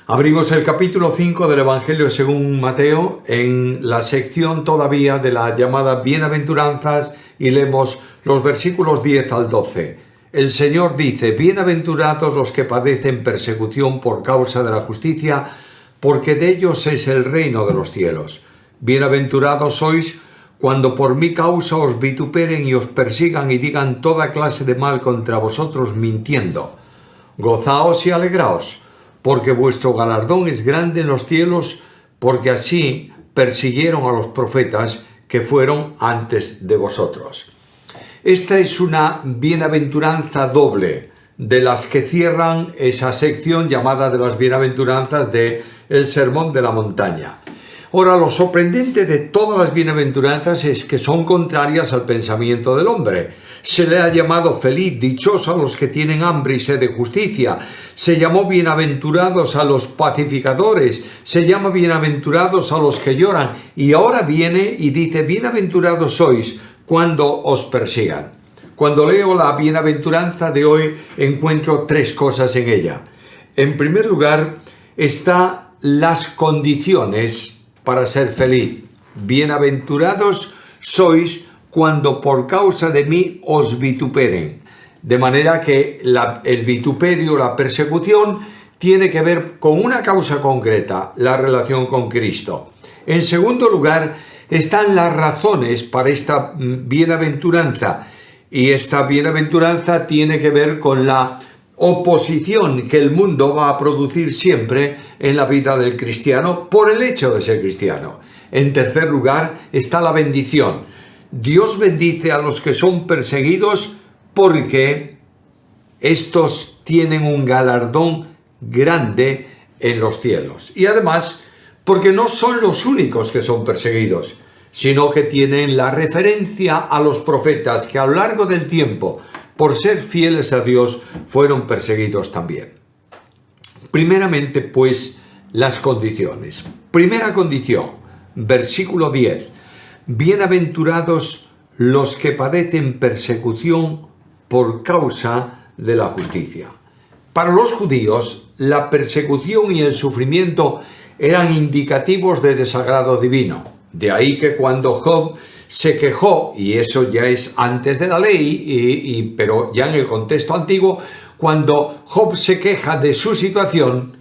Abrimos el capítulo 5 del Evangelio según Mateo en la sección todavía de la llamada Bienaventuranzas y leemos los versículos 10 al 12. El Señor dice: Bienaventurados los que padecen persecución por causa de la justicia, porque de ellos es el reino de los cielos. Bienaventurados sois cuando por mi causa os vituperen y os persigan y digan toda clase de mal contra vosotros mintiendo. Gozaos y alegraos, porque vuestro galardón es grande en los cielos, porque así persiguieron a los profetas que fueron antes de vosotros. Esta es una bienaventuranza doble, de las que cierran esa sección llamada de las bienaventuranzas de el Sermón de la Montaña. Ahora, lo sorprendente de todas las bienaventuranzas es que son contrarias al pensamiento del hombre. Se le ha llamado feliz, dichoso a los que tienen hambre y sed de justicia. Se llamó bienaventurados a los pacificadores. Se llama bienaventurados a los que lloran. Y ahora viene y dice: bienaventurados sois cuando os persigan. Cuando leo la bienaventuranza de hoy, encuentro tres cosas en ella. En primer lugar, están las condiciones para ser feliz. Bienaventurados sois cuando por causa de mí os vituperen. De manera que el vituperio, la persecución, tiene que ver con una causa concreta, la relación con Cristo. En segundo lugar, están las razones para esta bienaventuranza. Y esta bienaventuranza tiene que ver con la oposición que el mundo va a producir siempre en la vida del cristiano por el hecho de ser cristiano. En tercer lugar está la bendición. Dios bendice a los que son perseguidos porque estos tienen un galardón grande en los cielos. Y además, porque no son los únicos que son perseguidos, sino que tienen la referencia a los profetas que a lo largo del tiempo, por ser fieles a Dios, fueron perseguidos también. Primeramente, pues, las condiciones. Primera condición, versículo 10. Bienaventurados los que padecen persecución por causa de la justicia. Para los judíos, la persecución y el sufrimiento eran indicativos de desagrado divino. De ahí que cuando Job se quejó, y eso ya es antes de la ley, pero ya en el contexto antiguo, cuando Job se queja de su situación,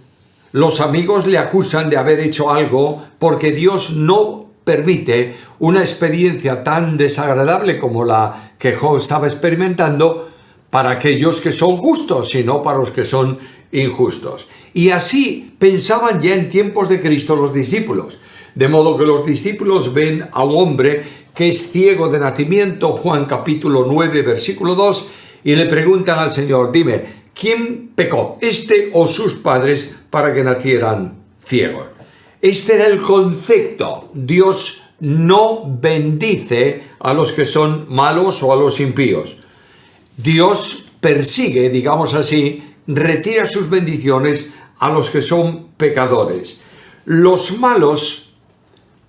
los amigos le acusan de haber hecho algo porque Dios no permite una experiencia tan desagradable como la que Job estaba experimentando para aquellos que son justos, sino para los que son injustos. Y así pensaban ya en tiempos de Cristo los discípulos. De modo que los discípulos ven a un hombre que es ciego de nacimiento, Juan capítulo 9, versículo 2, y le preguntan al Señor: dime, ¿quién pecó, este o sus padres, para que nacieran ciegos? Este era el concepto. Dios no bendice a los que son malos o a los impíos. Dios persigue, digamos así, retira sus bendiciones a los que son pecadores. Los malos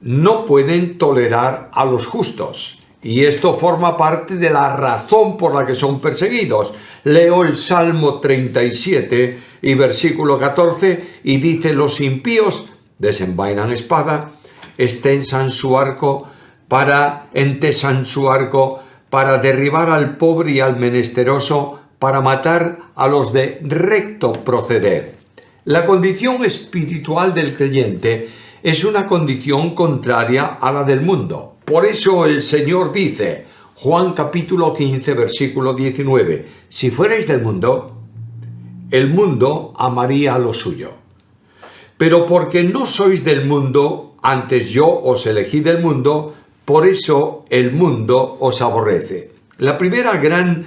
no pueden tolerar a los justos, y esto forma parte de la razón por la que son perseguidos. Leo el Salmo 37 y versículo 14, y dice: los impíos desenvainan espada, entesan su arco para derribar al pobre y al menesteroso, para matar a los de recto proceder. La condición espiritual del creyente es una condición contraria a la del mundo. Por eso el Señor dice, Juan capítulo 15, versículo 19, si fuerais del mundo, el mundo amaría lo suyo. Pero porque no sois del mundo, antes yo os elegí del mundo, por eso el mundo os aborrece. La primera gran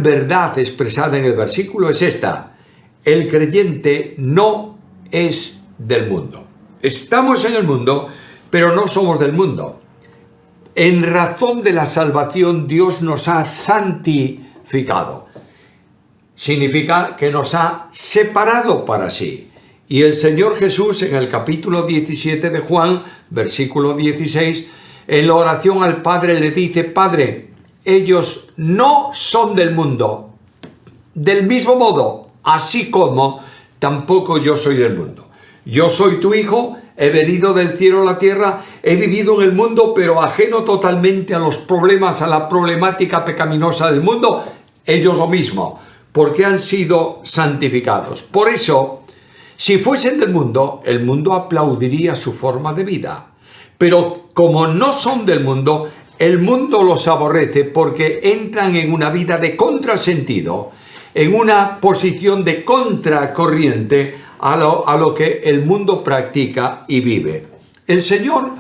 verdad expresada en el versículo es esta: el creyente no es del mundo. Estamos en el mundo, pero no somos del mundo. En razón de la salvación, Dios nos ha santificado. Significa que nos ha separado para sí. Y el Señor Jesús, en el capítulo 17 de Juan, versículo 16, en la oración al Padre le dice: Padre, ellos no son del mundo. Del mismo modo, así como tampoco yo soy del mundo. Yo soy tu hijo, he venido del cielo a la tierra, he vivido en el mundo, pero ajeno totalmente a los problemas, a la problemática pecaminosa del mundo, ellos lo mismo, porque han sido santificados. Por eso, si fuesen del mundo, el mundo aplaudiría su forma de vida. Pero como no son del mundo, el mundo los aborrece porque entran en una vida de contrasentido, en una posición de contracorriente a lo que el mundo practica y vive. El Señor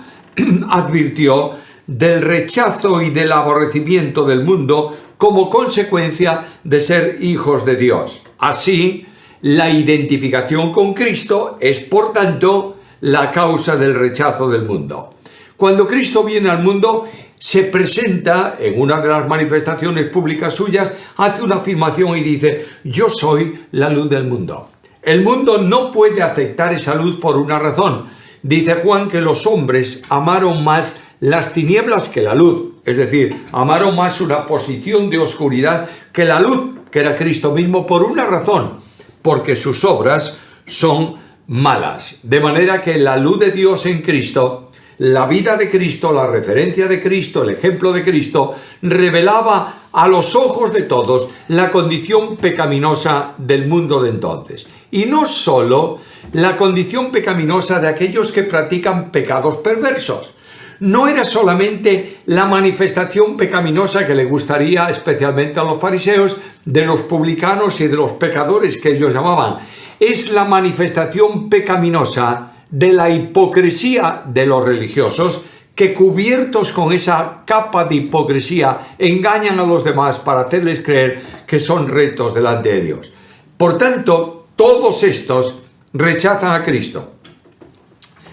advirtió del rechazo y del aborrecimiento del mundo como consecuencia de ser hijos de Dios. Así, la identificación con Cristo es, por tanto, la causa del rechazo del mundo. Cuando Cristo viene al mundo, se presenta en una de las manifestaciones públicas suyas, hace una afirmación y dice: yo soy la luz del mundo. El mundo no puede aceptar esa luz por una razón. Dice Juan que los hombres amaron más las tinieblas que la luz, es decir, amaron más una posición de oscuridad que la luz, que era Cristo mismo, por una razón, porque sus obras son malas. De manera que la luz de Dios en Cristo, la vida de Cristo, la referencia de Cristo, el ejemplo de Cristo, revelaba a los ojos de todos la condición pecaminosa del mundo de entonces. Y no solo la condición pecaminosa de aquellos que practican pecados perversos. No era solamente la manifestación pecaminosa que le gustaría especialmente a los fariseos, de los publicanos y de los pecadores que ellos llamaban. Es la manifestación pecaminosa de la hipocresía de los religiosos, que cubiertos con esa capa de hipocresía engañan a los demás para hacerles creer que son rectos delante de Dios. Por tanto, todos estos rechazan a Cristo.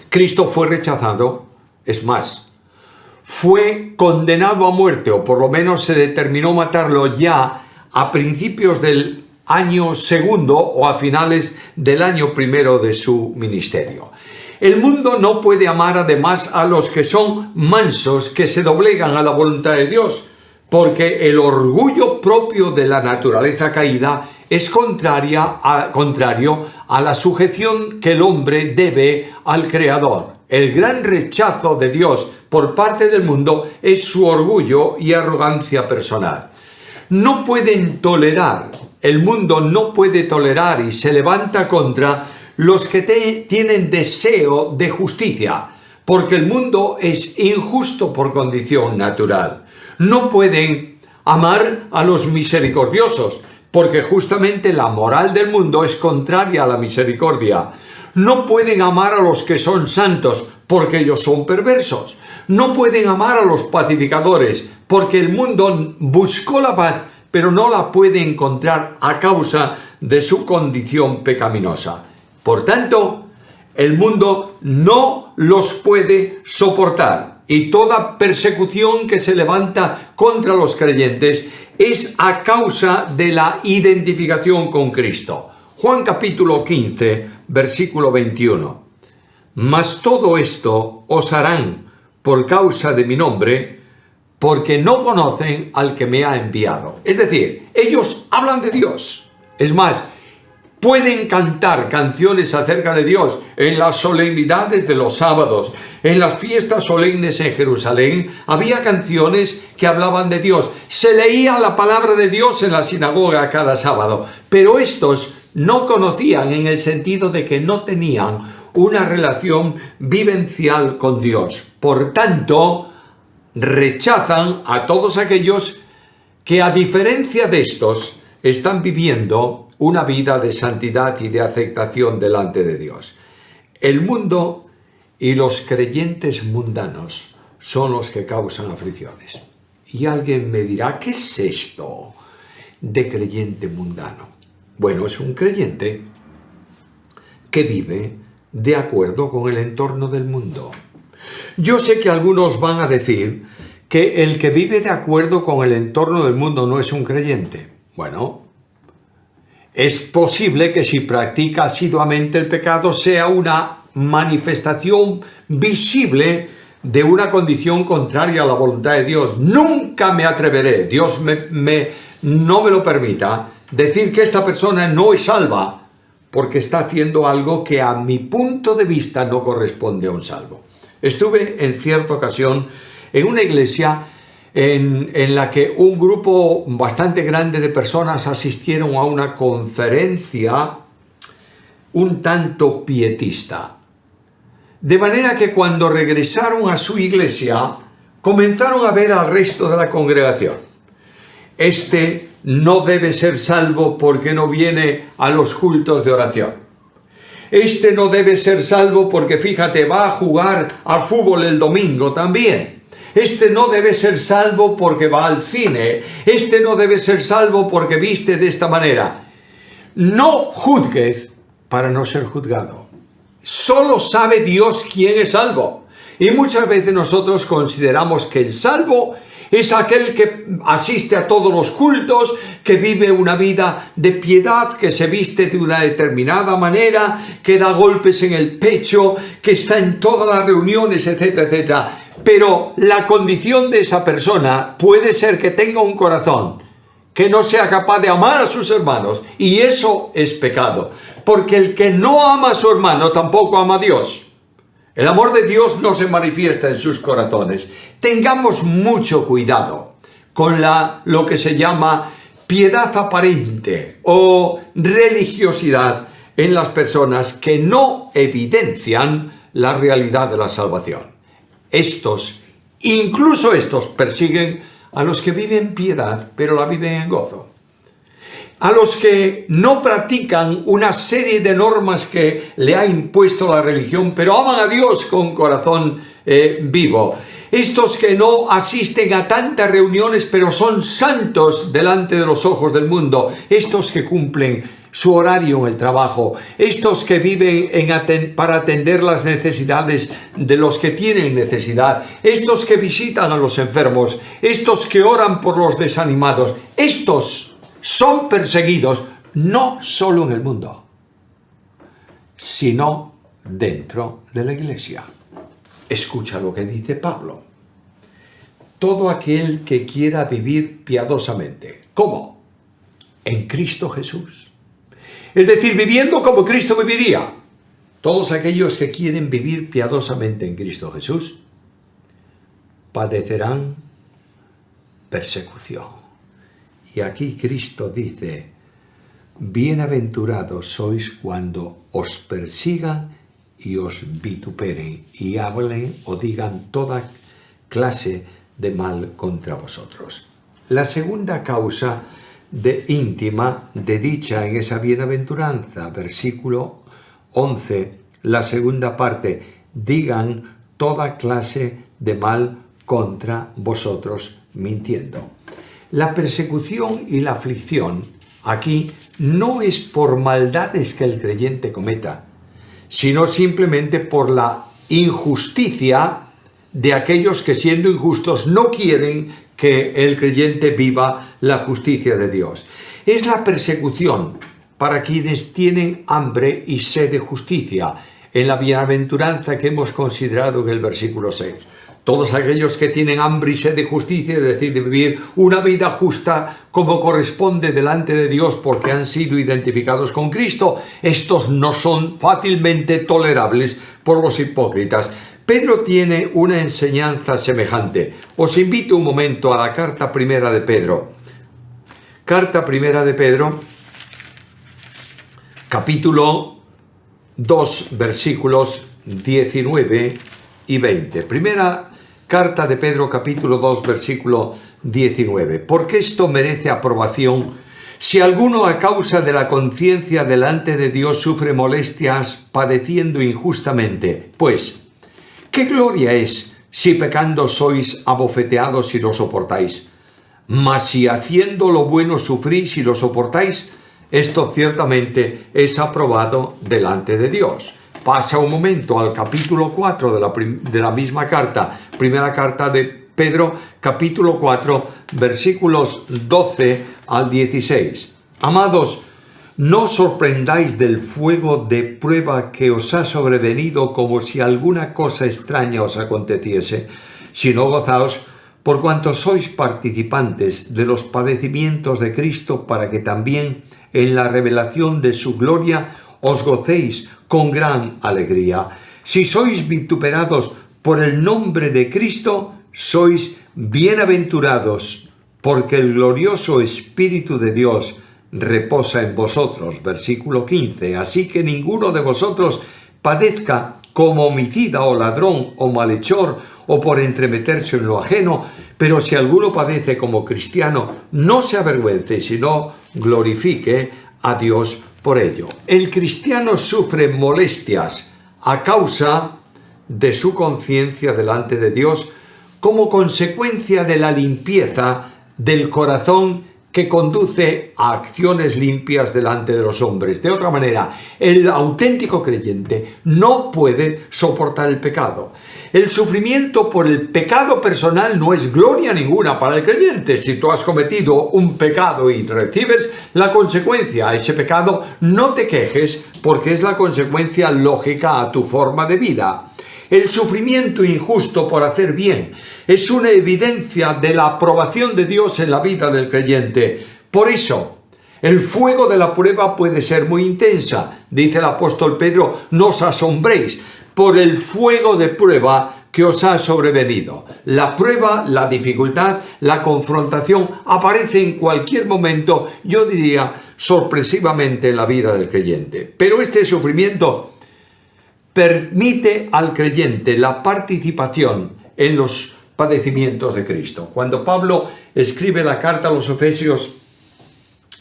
Cristo fue rechazado, es más, fue condenado a muerte, o por lo menos se determinó matarlo ya a principios del año segundo o a finales del año primero de su ministerio. El mundo no puede amar además a los que son mansos, que se doblegan a la voluntad de Dios, porque el orgullo propio de la naturaleza caída es contrario a la sujeción que el hombre debe al Creador. El gran rechazo de Dios por parte del mundo es su orgullo y arrogancia personal. No pueden tolerar, el mundo no puede tolerar y se levanta contra los que tienen deseo de justicia, porque el mundo es injusto por condición natural. No pueden amar a los misericordiosos, porque justamente la moral del mundo es contraria a la misericordia. No pueden amar a los que son santos, porque ellos son perversos. No pueden amar a los pacificadores, porque el mundo buscó la paz, pero no la puede encontrar a causa de su condición pecaminosa. Por tanto, el mundo no los puede soportar, y toda persecución que se levanta contra los creyentes es a causa de la identificación con Cristo. Juan capítulo 15, versículo 21. Mas todo esto os harán por causa de mi nombre, porque no conocen al que me ha enviado. Es decir, ellos hablan de Dios. Es más, pueden cantar canciones acerca de Dios en las solemnidades de los sábados, en las fiestas solemnes en Jerusalén. Había canciones que hablaban de Dios. Se leía la palabra de Dios en la sinagoga cada sábado. Pero estos no conocían, en el sentido de que no tenían una relación vivencial con Dios. Por tanto, rechazan a todos aquellos que, a diferencia de estos, están viviendo una vida de santidad y de aceptación delante de Dios. El mundo y los creyentes mundanos son los que causan aflicciones. Y alguien me dirá, ¿qué es esto de creyente mundano? Bueno, es un creyente que vive de acuerdo con el entorno del mundo. Yo sé que algunos van a decir que el que vive de acuerdo con el entorno del mundo no es un creyente. Bueno, es posible que si practica asiduamente el pecado sea una manifestación visible de una condición contraria a la voluntad de Dios. Nunca me atreveré, Dios no me lo permita, decir que esta persona no es salva porque está haciendo algo que a mi punto de vista no corresponde a un salvo. Estuve en cierta ocasión en una iglesia en la que un grupo bastante grande de personas asistieron a una conferencia un tanto pietista. De manera que cuando regresaron a su iglesia, comenzaron a ver al resto de la congregación. Este no debe ser salvo porque no viene a los cultos de oración. Este no debe ser salvo porque, fíjate, va a jugar al fútbol el domingo también. Este no debe ser salvo porque va al cine. Este no debe ser salvo porque viste de esta manera. No juzgues para no ser juzgado. Solo sabe Dios quién es salvo. Y muchas veces nosotros consideramos que el salvo es aquel que asiste a todos los cultos, que vive una vida de piedad, que se viste de una determinada manera, que da golpes en el pecho, que está en todas las reuniones, etcétera, etcétera. Pero la condición de esa persona puede ser que tenga un corazón que no sea capaz de amar a sus hermanos, y eso es pecado. Porque el que no ama a su hermano tampoco ama a Dios. El amor de Dios no se manifiesta en sus corazones. Tengamos mucho cuidado con lo que se llama piedad aparente o religiosidad en las personas que no evidencian la realidad de la salvación. Incluso estos, persiguen a los que viven piedad, pero la viven en gozo. A los que no practican una serie de normas que le ha impuesto la religión, pero aman a Dios con corazón vivo. Estos que no asisten a tantas reuniones, pero son santos delante de los ojos del mundo. Estos que cumplen su horario en el trabajo. Estos que viven para atender las necesidades de los que tienen necesidad. Estos que visitan a los enfermos. Estos que oran por los desanimados. Estos son perseguidos no solo en el mundo, sino dentro de la iglesia. Escucha lo que dice Pablo. Todo aquel que quiera vivir piadosamente. ¿Cómo? En Cristo Jesús. Es decir, viviendo como Cristo viviría. Todos aquellos que quieren vivir piadosamente en Cristo Jesús padecerán persecución. Y aquí Cristo dice, bienaventurados sois cuando os persigan y os vituperen y hablen o digan toda clase de mal contra vosotros. La segunda causa íntima de dicha en esa bienaventuranza, versículo 11, la segunda parte, digan toda clase de mal contra vosotros mintiendo. La persecución y la aflicción aquí no es por maldades que el creyente cometa, sino simplemente por la injusticia de aquellos que, siendo injustos, no quieren que el creyente viva la justicia de Dios. Es la persecución para quienes tienen hambre y sed de justicia, en la bienaventuranza que hemos considerado en el versículo 6. Todos aquellos que tienen hambre y sed de justicia, es decir, de vivir una vida justa como corresponde delante de Dios porque han sido identificados con Cristo, estos no son fácilmente tolerables por los hipócritas. Pedro tiene una enseñanza semejante. Os invito un momento a la carta primera de Pedro. Carta primera de Pedro, capítulo 2, versículos 19 y 20. Primera carta de Pedro, capítulo 2, versículo 19. Porque esto merece aprobación si alguno a causa de la conciencia delante de Dios sufre molestias padeciendo injustamente. Pues, ¿qué gloria es si pecando sois abofeteados y lo soportáis? Mas si haciendo lo bueno sufrís y lo soportáis, esto ciertamente es aprobado delante de Dios. Pasa un momento al capítulo 4 de la misma carta, primera carta de Pedro, capítulo 4, versículos 12 al 16. Amados, no os sorprendáis del fuego de prueba que os ha sobrevenido como si alguna cosa extraña os aconteciese, sino gozaos por cuanto sois participantes de los padecimientos de Cristo, para que también en la revelación de su gloria os gocéis con gran alegría. Si sois vituperados por el nombre de Cristo, sois bienaventurados, porque el glorioso Espíritu de Dios reposa en vosotros. Versículo 15. Así que ninguno de vosotros padezca como homicida o ladrón o malhechor o por entremeterse en lo ajeno, pero si alguno padece como cristiano, no se avergüence, sino glorifique a Dios por ello. El cristiano sufre molestias a causa de su conciencia delante de Dios como consecuencia de la limpieza del corazón que conduce a acciones limpias delante de los hombres. De otra manera, el auténtico creyente no puede soportar el pecado. El sufrimiento por el pecado personal no es gloria ninguna para el creyente. Si tú has cometido un pecado y recibes la consecuencia a ese pecado, no te quejes porque es la consecuencia lógica a tu forma de vida. El sufrimiento injusto por hacer bien es una evidencia de la aprobación de Dios en la vida del creyente. Por eso, el fuego de la prueba puede ser muy intensa. Dice el apóstol Pedro, no os asombréis por el fuego de prueba que os ha sobrevenido. La prueba, la dificultad, la confrontación aparece en cualquier momento, yo diría sorpresivamente en la vida del creyente. Pero este sufrimiento permite al creyente la participación en los padecimientos de Cristo. Cuando Pablo escribe la carta a los Efesios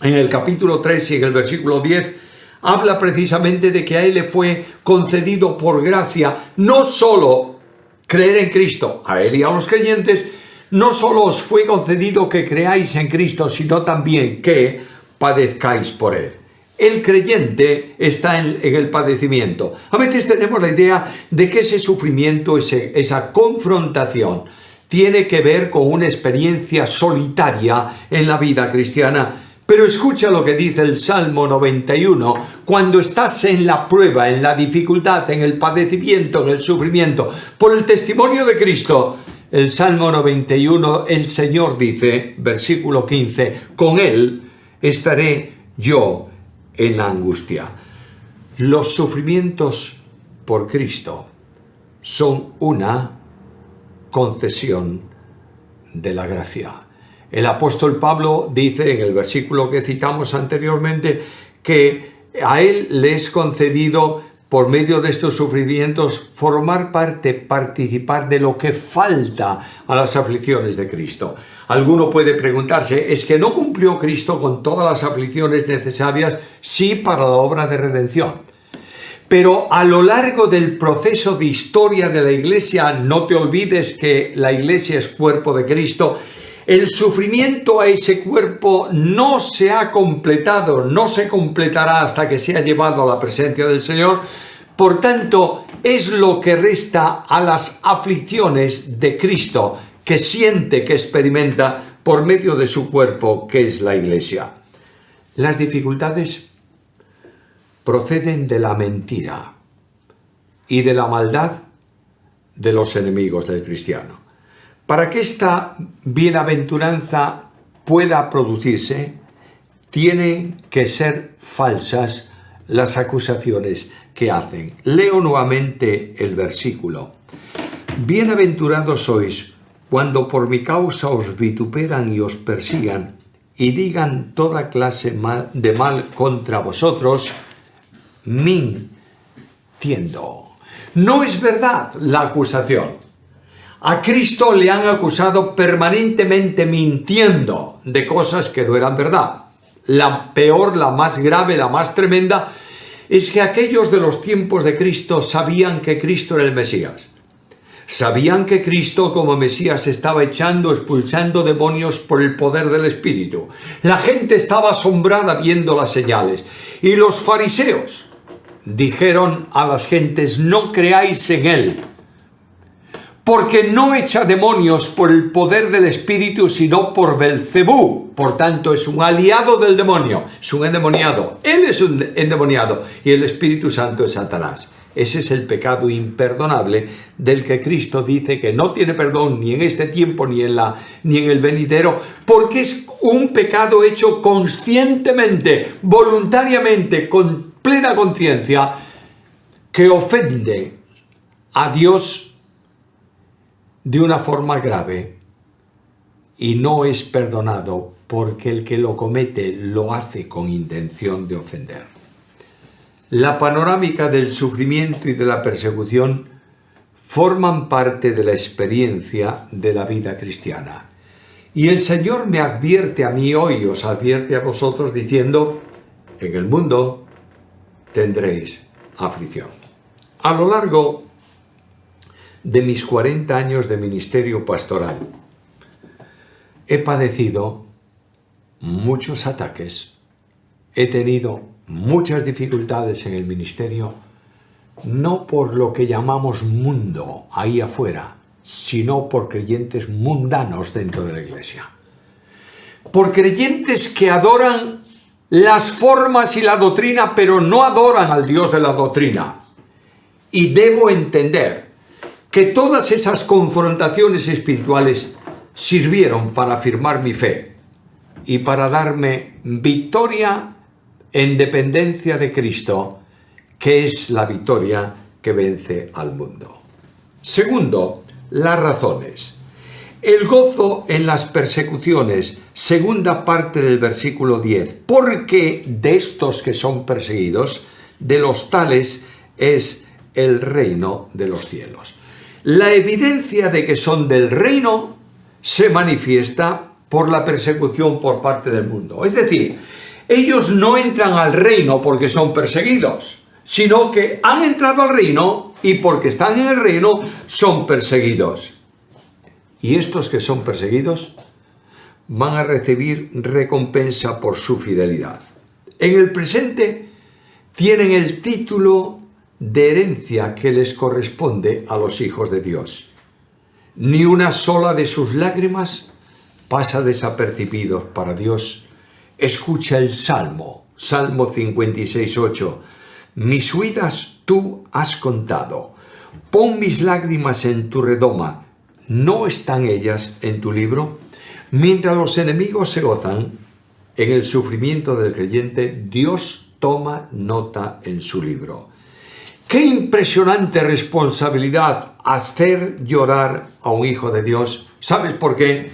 en el capítulo 3 y en el versículo 10, habla precisamente de que a él le fue concedido por gracia no solo creer en Cristo, a él y a los creyentes, no solo os fue concedido que creáis en Cristo, sino también que padezcáis por él. El creyente está en el padecimiento. A veces tenemos la idea de que ese sufrimiento, esa confrontación, tiene que ver con una experiencia solitaria en la vida cristiana. Pero escucha lo que dice el Salmo 91, cuando estás en la prueba, en la dificultad, en el padecimiento, en el sufrimiento, por el testimonio de Cristo. El Salmo 91, el Señor dice, versículo 15, con Él estaré yo en la angustia. Los sufrimientos por Cristo son una concesión de la gracia. El apóstol Pablo dice en el versículo que citamos anteriormente que a él le es concedido por medio de estos sufrimientos formar parte, participar de lo que falta a las aflicciones de Cristo. Alguno puede preguntarse, ¿es que no cumplió Cristo con todas las aflicciones necesarias? Sí, para la obra de redención. Pero a lo largo del proceso de historia de la Iglesia, no te olvides que la Iglesia es cuerpo de Cristo, el sufrimiento a ese cuerpo no se ha completado, no se completará hasta que sea llevado a la presencia del Señor. Por tanto, es lo que resta a las aflicciones de Cristo, que siente, que experimenta por medio de su cuerpo, que es la Iglesia. Las dificultades proceden de la mentira y de la maldad de los enemigos del cristiano. Para que esta bienaventuranza pueda producirse, tienen que ser falsas las acusaciones que hacen. Leo nuevamente el versículo. Bienaventurados sois cuando por mi causa os vituperan y os persigan y digan toda clase de mal contra vosotros, mintiendo. No es verdad la acusación. A Cristo le han acusado permanentemente mintiendo de cosas que no eran verdad. La peor, la más grave, la más tremenda, es que aquellos de los tiempos de Cristo sabían que Cristo era el Mesías. Sabían que Cristo como Mesías estaba expulsando demonios por el poder del Espíritu. La gente estaba asombrada viendo las señales. Y los fariseos dijeron a las gentes, no creáis en Él, porque no echa demonios por el poder del Espíritu, sino por Belcebú. Por tanto, es un aliado del demonio, es un endemoniado. Él es un endemoniado y el Espíritu Santo es Satanás. Ese es el pecado imperdonable del que Cristo dice que no tiene perdón ni en este tiempo ni en el venidero, porque es un pecado hecho conscientemente, voluntariamente, con plena conciencia que ofende a Dios de una forma grave y no es perdonado porque el que lo comete lo hace con intención de ofender. La panorámica del sufrimiento y de la persecución forman parte de la experiencia de la vida cristiana. Y el Señor me advierte a mí hoy, os advierte a vosotros diciendo, en el mundo tendréis aflicción. A lo largo de mis 40 años de ministerio pastoral, he padecido muchos ataques, he tenido muchas dificultades en el ministerio, no por lo que llamamos mundo ahí afuera, sino por creyentes mundanos dentro de la iglesia. Por creyentes que adoran las formas y la doctrina, pero no adoran al Dios de la doctrina. Y debo entender que todas esas confrontaciones espirituales sirvieron para afirmar mi fe y para darme victoria en dependencia de Cristo, que es la victoria que vence al mundo. Segundo, las razones. El gozo en las persecuciones, segunda parte del versículo 10. Porque de estos que son perseguidos, de los tales es el reino de los cielos. La evidencia de que son del reino se manifiesta por la persecución por parte del mundo. Es decir, ellos no entran al reino porque son perseguidos, sino que han entrado al reino y porque están en el reino son perseguidos. Y estos que son perseguidos van a recibir recompensa por su fidelidad. En el presente tienen el título de herencia que les corresponde a los hijos de Dios. Ni una sola de sus lágrimas pasa desapercibidos para Dios. Escucha el Salmo 56:8. Mis huidas tú has contado. Pon mis lágrimas en tu redoma. ¿No están ellas en tu libro? Mientras los enemigos se gozan en el sufrimiento del creyente, Dios toma nota en su libro. ¡Qué impresionante responsabilidad hacer llorar a un hijo de Dios! ¿Sabes por qué?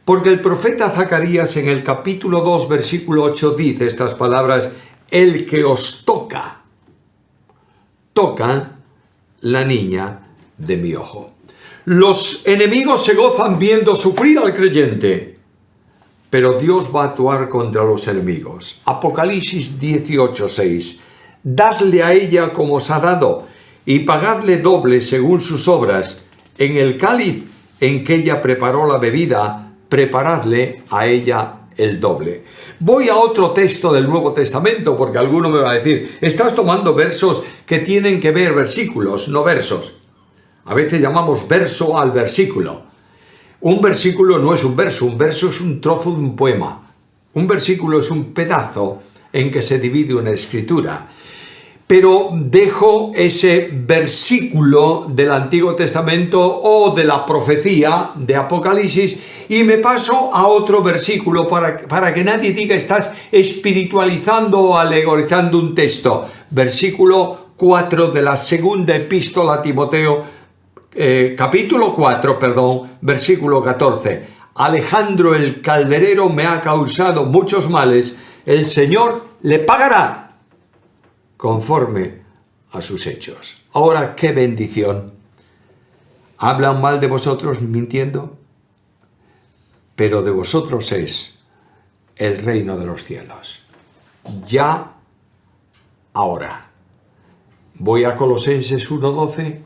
Porque el profeta Zacarías en el capítulo 2, versículo 8 dice estas palabras: el que os toca la niña de mi ojo. Los enemigos se gozan viendo sufrir al creyente, pero Dios va a actuar contra los enemigos. Apocalipsis 18:6. Dadle a ella como os ha dado, y pagadle doble según sus obras. En el cáliz en que ella preparó la bebida, preparadle a ella el doble. Voy a otro texto del Nuevo Testamento, porque alguno me va a decir, estás tomando versos que tienen que ver versículos, no versos. A veces llamamos verso al versículo. Un versículo no es un verso es un trozo de un poema. Un versículo es un pedazo en que se divide una escritura. Pero dejo ese versículo del Antiguo Testamento o de la profecía de Apocalipsis y me paso a otro versículo para que nadie diga estás espiritualizando o alegorizando un texto. Versículo 4 de la segunda epístola a Timoteo, capítulo 4, versículo 14. Alejandro el calderero me ha causado muchos males, el Señor le pagará conforme a sus hechos. Ahora, qué bendición. ¿Hablan mal de vosotros mintiendo? Pero de vosotros es el reino de los cielos. Ya, ahora. Voy a Colosenses 1:12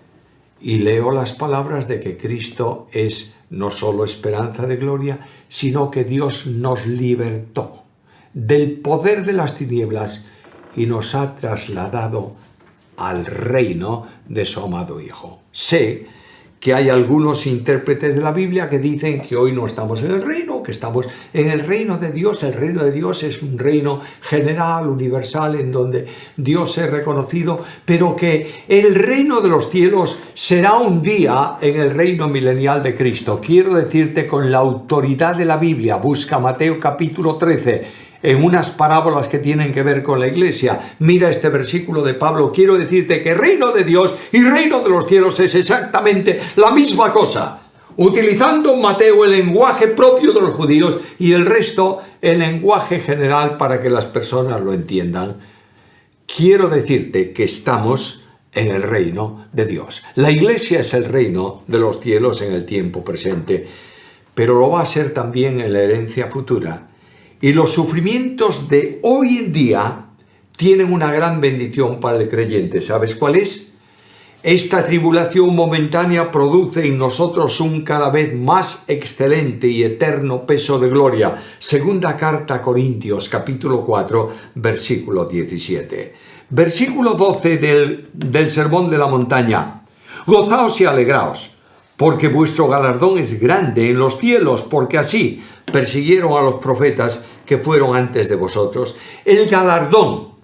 y leo las palabras de que Cristo es no solo esperanza de gloria, sino que Dios nos libertó del poder de las tinieblas y nos ha trasladado al reino de su amado Hijo. Sé que hay algunos intérpretes de la Biblia que dicen que hoy no estamos en el reino, que estamos en el reino de Dios. El reino de Dios es un reino general, universal, en donde Dios es reconocido, pero que el reino de los cielos será un día en el reino milenial de Cristo. Quiero decirte con la autoridad de la Biblia, busca Mateo capítulo 13, en unas parábolas que tienen que ver con la iglesia. Mira este versículo de Pablo. Quiero decirte que reino de Dios y reino de los cielos es exactamente la misma cosa. Utilizando Mateo el lenguaje propio de los judíos y el resto el lenguaje general para que las personas lo entiendan. Quiero decirte que estamos en el reino de Dios. La iglesia es el reino de los cielos en el tiempo presente, pero lo va a ser también en la herencia futura. Y los sufrimientos de hoy en día tienen una gran bendición para el creyente. ¿Sabes cuál es? Esta tribulación momentánea produce en nosotros un cada vez más excelente y eterno peso de gloria. Segunda carta a Corintios, capítulo 4, versículo 17. Versículo 12 del Sermón de la Montaña. Gozaos y alegraos, porque vuestro galardón es grande en los cielos, porque así persiguieron a los profetas que fueron antes de vosotros. El galardón,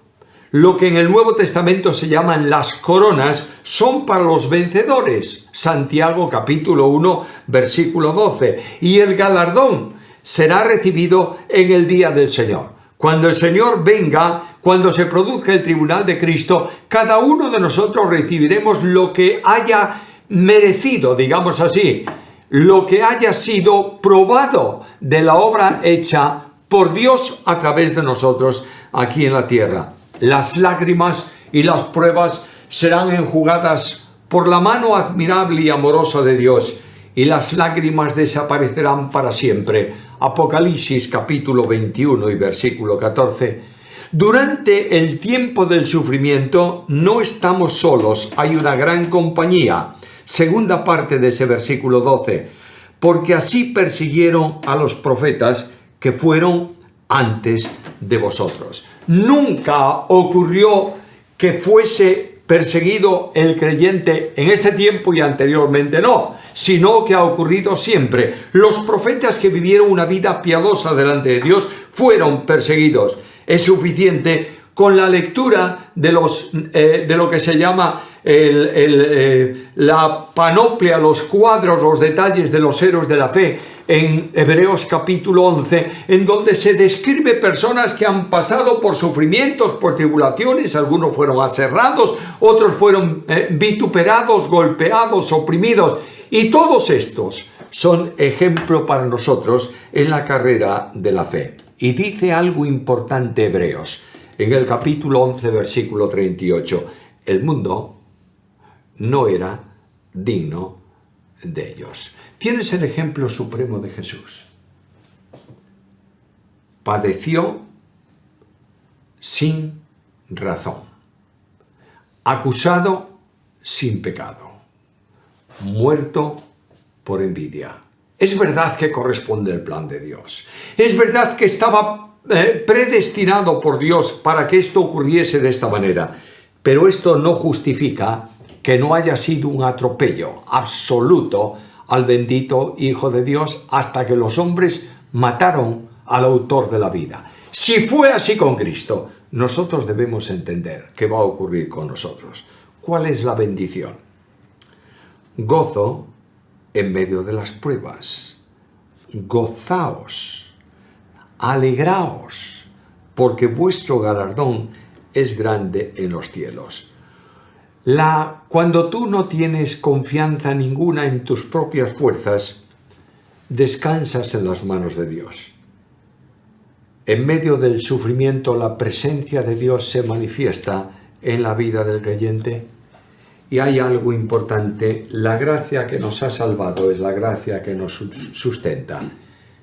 lo que en el Nuevo Testamento se llaman las coronas, son para los vencedores. Santiago capítulo 1, versículo 12. Y el galardón será recibido en el día del Señor. Cuando el Señor venga, cuando se produzca el tribunal de Cristo, cada uno de nosotros recibiremos lo que haya merecido, digamos así, lo que haya sido probado de la obra hecha por Dios a través de nosotros aquí en la tierra. Las lágrimas y las pruebas serán enjugadas por la mano admirable y amorosa de Dios, y las lágrimas desaparecerán para siempre. Apocalipsis capítulo 21 y versículo 14. Durante el tiempo del sufrimiento no estamos solos, hay una gran compañía. Segunda parte de ese versículo 12. Porque así persiguieron a los profetas que fueron antes de vosotros. Nunca ocurrió que fuese perseguido el creyente en este tiempo y anteriormente no, sino que ha ocurrido siempre. Los profetas que vivieron una vida piadosa delante de Dios fueron perseguidos. Es suficiente con la lectura de lo que se llama la panoplia, los cuadros, los detalles de los héroes de la fe en Hebreos capítulo 11, en donde se describe personas que han pasado por sufrimientos, por tribulaciones. Algunos fueron aserrados, otros fueron vituperados, golpeados, oprimidos, y todos estos son ejemplo para nosotros en la carrera de la fe. Y dice algo importante Hebreos en el capítulo 11, versículo 38. El mundo no era digno de ellos. Tienes el ejemplo supremo de Jesús. Padeció sin razón. Acusado sin pecado. Muerto por envidia. Es verdad que corresponde al plan de Dios. Es verdad que estaba predestinado por Dios para que esto ocurriese de esta manera. Pero esto no justifica que no haya sido un atropello absoluto al bendito Hijo de Dios hasta que los hombres mataron al autor de la vida. Si fue así con Cristo, nosotros debemos entender qué va a ocurrir con nosotros. ¿Cuál es la bendición? Gozo en medio de las pruebas. Gozaos, alegraos, porque vuestro galardón es grande en los cielos. Cuando tú no tienes confianza ninguna en tus propias fuerzas, descansas en las manos de Dios. En medio del sufrimiento, la presencia de Dios se manifiesta en la vida del creyente. Y hay algo importante: la gracia que nos ha salvado es la gracia que nos sustenta.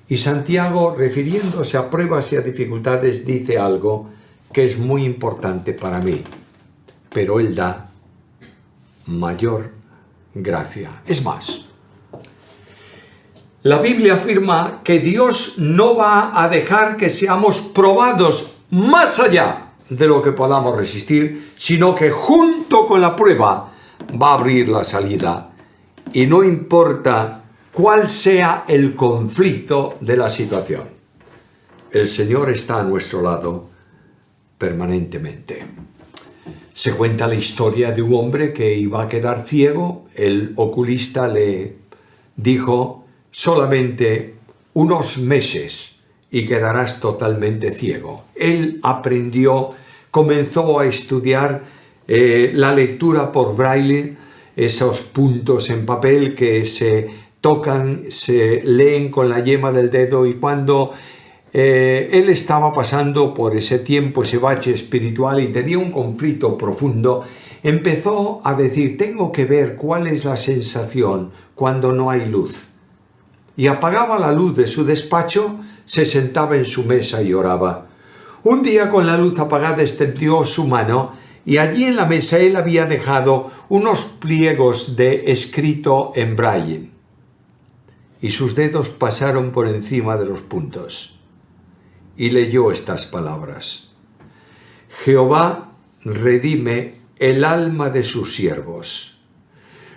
Y Santiago, refiriéndose a pruebas y a dificultades, dice algo que es muy importante para mí. Pero Él da mayor gracia. Es más, la Biblia afirma que Dios no va a dejar que seamos probados más allá de lo que podamos resistir, sino que junto con la prueba va a abrir la salida. Y no importa cuál sea el conflicto de la situación, el Señor está a nuestro lado permanentemente. Se cuenta la historia de un hombre que iba a quedar ciego. El oculista le dijo: solamente unos meses y quedarás totalmente ciego. Él aprendió, comenzó a estudiar la lectura por braille, esos puntos en papel que se tocan, se leen con la yema del dedo, y cuando él estaba pasando por ese tiempo, ese bache espiritual, y tenía un conflicto profundo, empezó a decir: tengo que ver cuál es la sensación cuando no hay luz. Y apagaba la luz de su despacho, se sentaba en su mesa y oraba. Un día, con la luz apagada, extendió su mano y allí en la mesa él había dejado unos pliegos de escrito en braille. Y sus dedos pasaron por encima de los puntos. Y leyó estas palabras: Jehová redime el alma de sus siervos.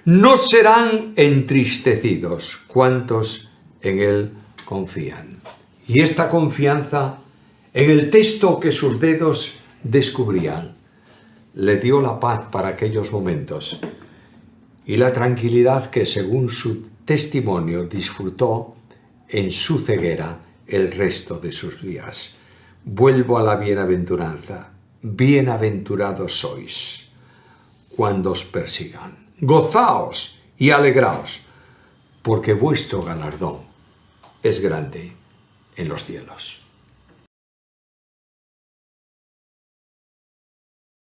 No serán entristecidos cuantos en él confían. Y esta confianza en el texto que sus dedos descubrían le dio la paz para aquellos momentos y la tranquilidad que, según su testimonio, disfrutó en su ceguera el resto de sus días. Vuelvo a la bienaventuranza. Bienaventurados sois cuando os persigan. Gozaos y alegraos, porque vuestro galardón es grande en los cielos.